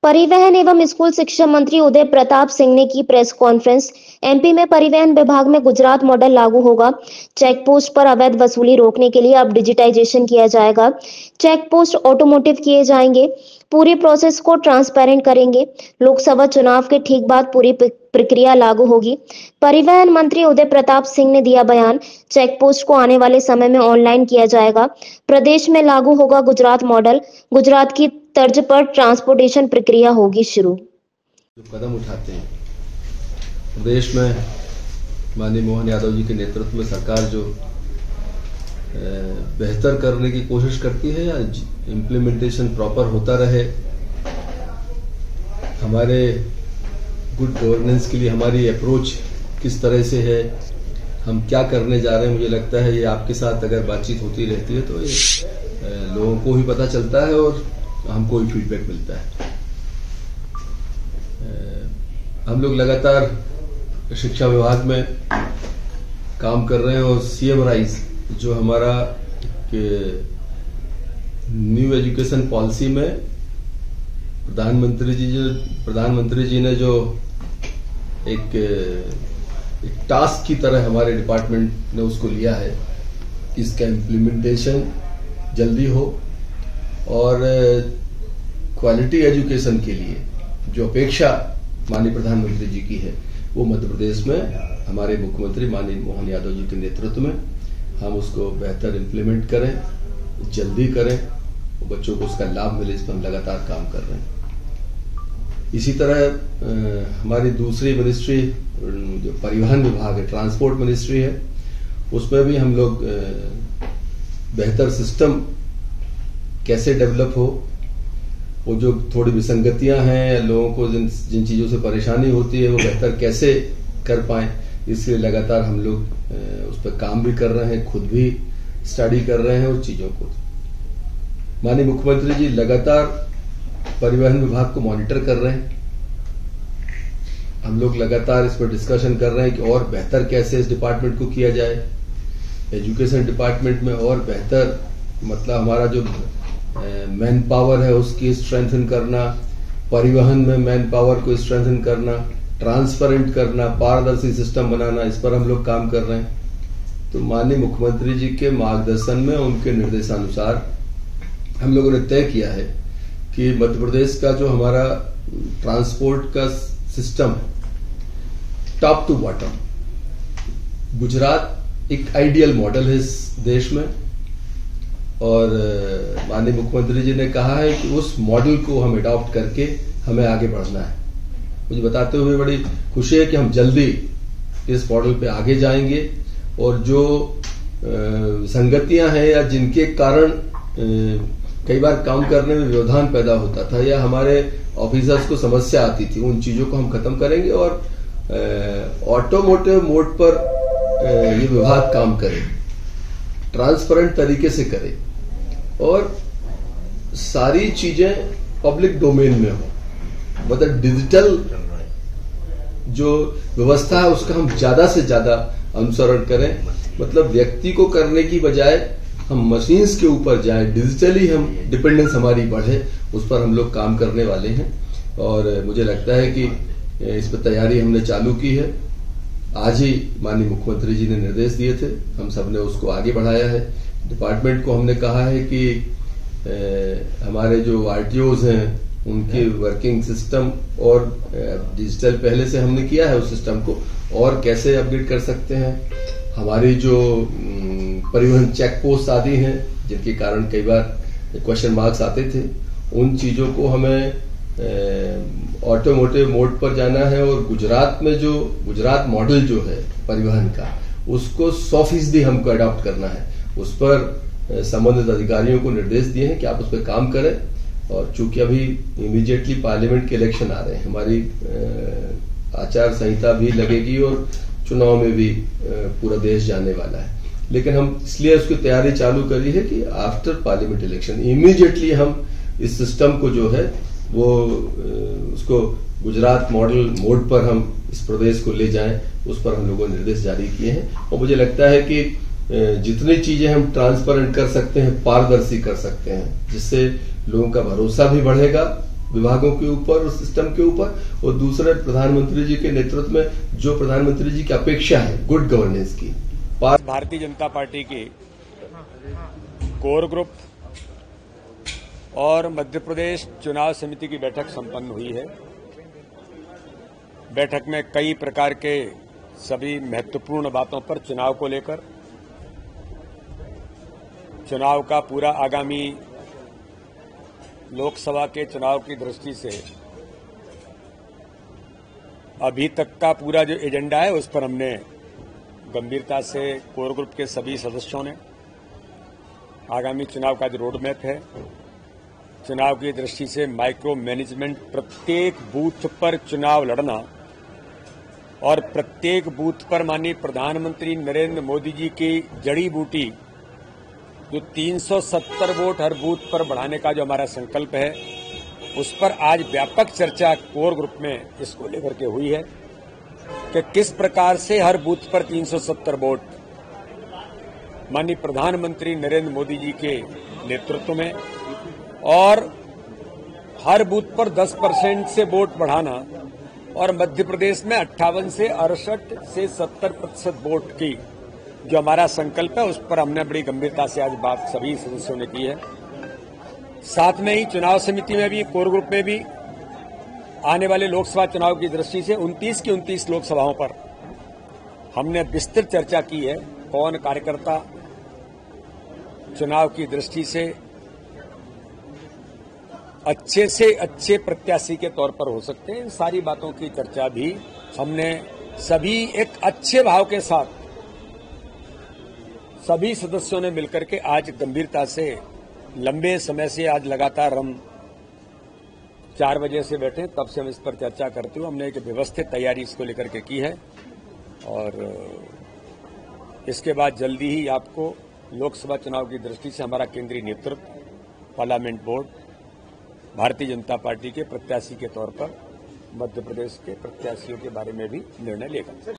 परिवहन एवं स्कूल शिक्षा मंत्री उदय प्रताप सिंह ने की प्रेस कॉन्फ्रेंस। एमपी में परिवहन विभाग में गुजरात मॉडल लागू होगा। चेक पोस्ट पर अवैध वसूली रोकने के लिए अब डिजिटाइजेशन किया जाएगा। चेक पोस्ट ऑटोमोटिव किए जाएंगे। पूरी प्रोसेस को ट्रांसपेरेंट करेंगे। लोकसभा चुनाव के ठीक बाद पूरी प्रक्रिया लागू होगी। परिवहन मंत्री उदय प्रताप सिंह ने दिया बयान। चेक पोस्ट को आने वाले समय में ऑनलाइन किया जाएगा। प्रदेश में लागू होगा गुजरात मॉडल। गुजरात की तर्ज पर ट्रांसपोर्टेशन प्रक्रिया होगी शुरू। जो कदम उठाते हैं प्रदेश में माननीय मोहन यादव जी के नेतृत्व में सरकार जो बेहतर करने की कोशिश करती है या इम्प्लीमेंटेशन प्रॉपर होता रहे, हमारे गुड गवर्नेंस के लिए हमारी अप्रोच किस तरह से है, हम क्या करने जा रहे हैं, मुझे लगता है ये आपके साथ अगर बातचीत होती रहती है तो ये लोगों को भी पता चलता है और हमको भी फीडबैक मिलता है। हम लोग लगातार शिक्षा विभाग में काम कर रहे हैं और सीएम राइज जो हमारा न्यू एजुकेशन पॉलिसी में प्रधानमंत्री जी ने जो एक टास्क की तरह हमारे डिपार्टमेंट ने उसको लिया है, इसका इम्प्लीमेंटेशन जल्दी हो और क्वालिटी एजुकेशन के लिए जो अपेक्षा माननीय प्रधानमंत्री जी की है वो मध्य प्रदेश में हमारे मुख्यमंत्री माननीय मोहन यादव जी के नेतृत्व में हम उसको बेहतर इम्प्लीमेंट करें, जल्दी करें और बच्चों को उसका लाभ मिले, इस पर हम लगातार काम कर रहे हैं। इसी तरह हमारी दूसरी मिनिस्ट्री जो परिवहन विभाग है, ट्रांसपोर्ट मिनिस्ट्री है, उसमें भी हम लोग बेहतर सिस्टम कैसे डेवलप हो, वो जो थोड़ी विसंगतियां हैं, लोगों को जिन चीजों से परेशानी होती है वो बेहतर कैसे कर पाए, इसलिए लगातार हम लोग उस पर काम भी कर रहे हैं, खुद भी स्टडी कर रहे हैं और चीजों को। माननीय मुख्यमंत्री जी लगातार परिवहन विभाग को मॉनिटर कर रहे हैं। हम लोग लगातार इस पर डिस्कशन कर रहे हैं कि और बेहतर कैसे इस डिपार्टमेंट को किया जाए। एजुकेशन डिपार्टमेंट में और बेहतर मतलब हमारा जो मैन पावर है उसकी स्ट्रेंथन करना, परिवहन में मैन पावर को स्ट्रेंथन करना, ट्रांसपेरेंट करना, पारदर्शी सिस्टम बनाना, इस पर हम लोग काम कर रहे हैं। तो माननीय मुख्यमंत्री जी के मार्गदर्शन में, उनके निर्देशानुसार हम लोगों ने तय किया है कि मध्य प्रदेश का जो हमारा ट्रांसपोर्ट का सिस्टम है, टॉप टू बॉटम, गुजरात एक आइडियल मॉडल है इस देश में और माननीय मुख्यमंत्री जी ने कहा है कि उस मॉडल को हम अडॉप्ट करके हमें आगे बढ़ना है। मुझे बताते हुए बड़ी खुशी है कि हम जल्दी इस मॉडल पे आगे जाएंगे और जो संगतियां हैं या जिनके कारण कई बार काम करने में व्यवधान पैदा होता था या हमारे ऑफिसर्स को समस्या आती थी, उन चीजों को हम खत्म करेंगे और ऑटोमोटिव मोड पर ये विभाग काम करे, ट्रांसपेरेंट तरीके से करे और सारी चीजें पब्लिक डोमेन में हो, मतलब डिजिटल जो व्यवस्था है उसका हम ज्यादा से ज्यादा अनुसरण करें, मतलब व्यक्ति को करने की बजाय हम मशीन्स के ऊपर जाएं, डिजिटली हम डिपेंडेंस हमारी बढ़े, उस पर हम लोग काम करने वाले हैं और मुझे लगता है कि इस पर तैयारी हमने चालू की है। आज ही माननीय मुख्यमंत्री जी ने निर्देश दिए थे, हम सबने उसको आगे बढ़ाया है। डिपार्टमेंट को हमने कहा है कि हमारे जो आरटीओज हैं उनकी वर्किंग सिस्टम और डिजिटल पहले से हमने किया है, उस सिस्टम को और कैसे अपडेट कर सकते हैं। हमारी जो परिवहन चेक पोस्ट आदि हैं जिनके कारण कई बार क्वेश्चन मार्क्स आते थे, उन चीजों को हमें ऑटोमोटिव मोड पर जाना है और गुजरात में जो गुजरात मॉडल जो है परिवहन का, उसको 100% हमको अडॉप्ट करना है। उस पर संबंधित अधिकारियों को निर्देश दिए हैं कि आप उस पर काम करें और चूंकि अभी इमीडिएटली पार्लियामेंट के इलेक्शन आ रहे हैं, हमारी आचार संहिता भी लगेगी और चुनाव में भी पूरा देश जाने वाला है, लेकिन हम इसलिए उसकी तैयारी चालू करी है कि आफ्टर पार्लियामेंट इलेक्शन इमीडिएटली हम इस सिस्टम को जो है वो उसको गुजरात मॉडल मोड पर हम इस प्रदेश को ले जाएं, उस पर हम लोगों ने निर्देश जारी किए हैं और मुझे लगता है कि जितनी चीजें हम ट्रांसपेरेंट कर सकते हैं, पारदर्शी कर सकते हैं, जिससे लोगों का भरोसा भी बढ़ेगा, विभागों के ऊपर और सिस्टम के ऊपर, और दूसरे प्रधानमंत्री जी के नेतृत्व में जो प्रधानमंत्री जी की अपेक्षा है गुड गवर्नेंस की। भारतीय जनता पार्टी की कोर ग्रुप और मध्य प्रदेश चुनाव समिति की बैठक संपन्न हुई है। बैठक में कई प्रकार के सभी महत्वपूर्ण बातों पर चुनाव को लेकर, चुनाव का पूरा आगामी लोकसभा के चुनाव की दृष्टि से अभी तक का पूरा जो एजेंडा है उस पर हमने गंभीरता से कोर ग्रुप के सभी सदस्यों ने आगामी चुनाव का जो रोड मैप है, चुनाव की दृष्टि से माइक्रो मैनेजमेंट, प्रत्येक बूथ पर चुनाव लड़ना और प्रत्येक बूथ पर माननीय प्रधानमंत्री नरेंद्र मोदी जी की जड़ी बूटी जो 370 वोट हर बूथ पर बढ़ाने का जो हमारा संकल्प है, उस पर आज व्यापक चर्चा कोर ग्रुप में इसको लेकर के हुई है कि किस प्रकार से हर बूथ पर 370 वोट माननीय प्रधानमंत्री नरेंद्र मोदी जी के नेतृत्व में और हर बूथ पर 10% से वोट बढ़ाना और मध्य प्रदेश में 58 से 68 से 70% वोट की जो हमारा संकल्प है, उस पर हमने बड़ी गंभीरता से आज बात सभी सदस्यों ने की है। साथ में ही चुनाव समिति में भी, कोर ग्रुप में भी आने वाले लोकसभा चुनाव की दृष्टि से 29 की 29 लोकसभाओं पर हमने विस्तृत चर्चा की है। कौन कार्यकर्ता चुनाव की दृष्टि से अच्छे प्रत्याशी के तौर पर हो सकते हैं, इन सारी बातों की चर्चा भी हमने सभी एक अच्छे भाव के साथ सभी सदस्यों ने मिलकर के आज गंभीरता से, लंबे समय से आज लगातार हम 4 बजे से बैठे, तब से हम इस पर चर्चा करते हुए हमने एक व्यवस्थित तैयारी इसको लेकर के की है और इसके बाद जल्दी ही आपको लोकसभा चुनाव की दृष्टि से हमारा केंद्रीय नेतृत्व, parliament board, Bharatiya Janata party के प्रत्याशी के तौर पर मध्य प्रदेश के प्रत्याशियों के बारे में भी निर्णय लेगा।